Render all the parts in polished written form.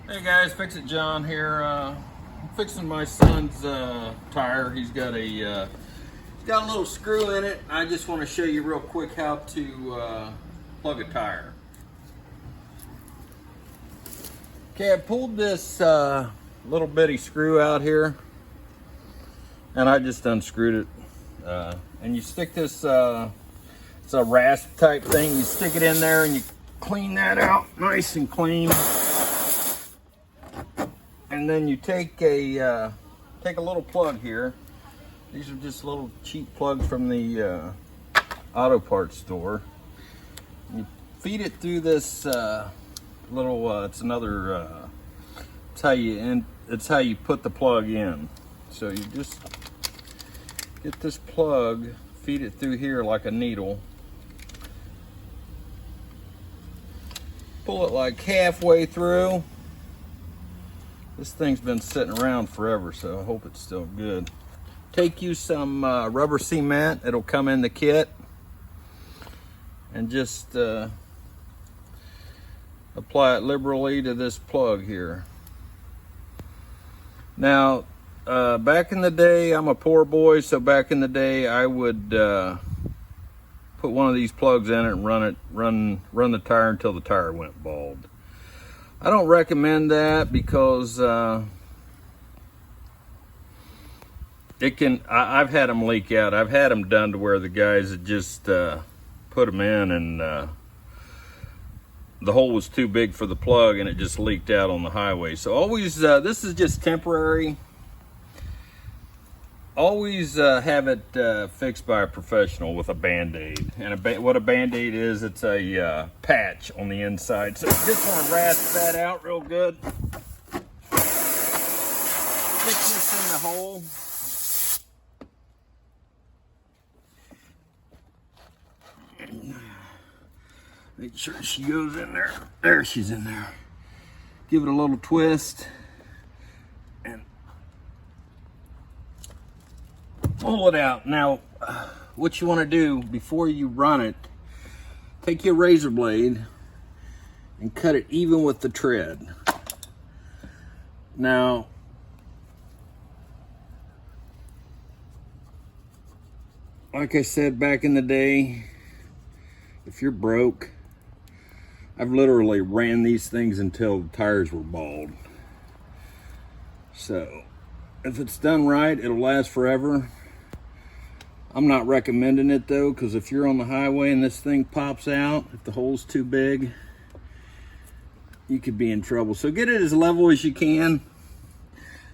Hey guys, Fix It John here. I'm fixing my son's tire. He's got a little screw in it. I just want to show you real quick how to plug a tire. Okay, I pulled this little bitty screw out here, and I just unscrewed it. And you stick this, it's a rasp type thing. You stick it in there and you clean that out nice and clean. And then you take a little plug here. These are just little cheap plugs from the auto parts store. You feed it through this little. It's another. It's how you put the plug in. So you just get this plug, feed it through here like a needle. Pull it like halfway through. This thing's been sitting around forever, so I hope it's still good. Take you some rubber cement. It'll come in the kit. And just apply it liberally to this plug here. Now, back in the day, I'm a poor boy, so back in the day, I would put one of these plugs in it and run the tire until the tire went bald. I don't recommend that because I've had them leak out. I've had them done to where the guys had just put them in and the hole was too big for the plug and it just leaked out on the highway. So always, this is just temporary. Always have it fixed by a professional with a Band-Aid. And what a Band-Aid is, it's a patch on the inside. So you just want to rasp that out real good. Stick this in the hole. Make sure she goes in there. There, she's in there. Give it a little twist. And pull it out. Now, what you want to do before you run it, take your razor blade and cut it even with the tread. Now, like I said back in the day, if you're broke, I've literally ran these things until the tires were bald. So, if it's done right, it'll last forever. I'm not recommending it though, because if you're on the highway and this thing pops out, if the hole's too big, you could be in trouble. So get it as level as you can,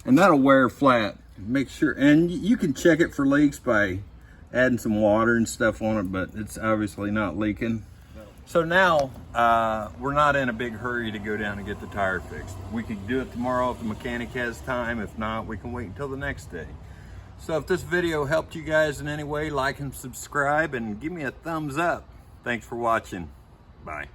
and that'll wear flat. Make sure, and you can check it for leaks by adding some water and stuff on it, but it's obviously not leaking. So now, we're not in a big hurry to go down and get the tire fixed. We can do it tomorrow if the mechanic has time. If not, we can wait until the next day. So if this video helped you guys in any way, like and subscribe and give me a thumbs up. Thanks for watching. Bye.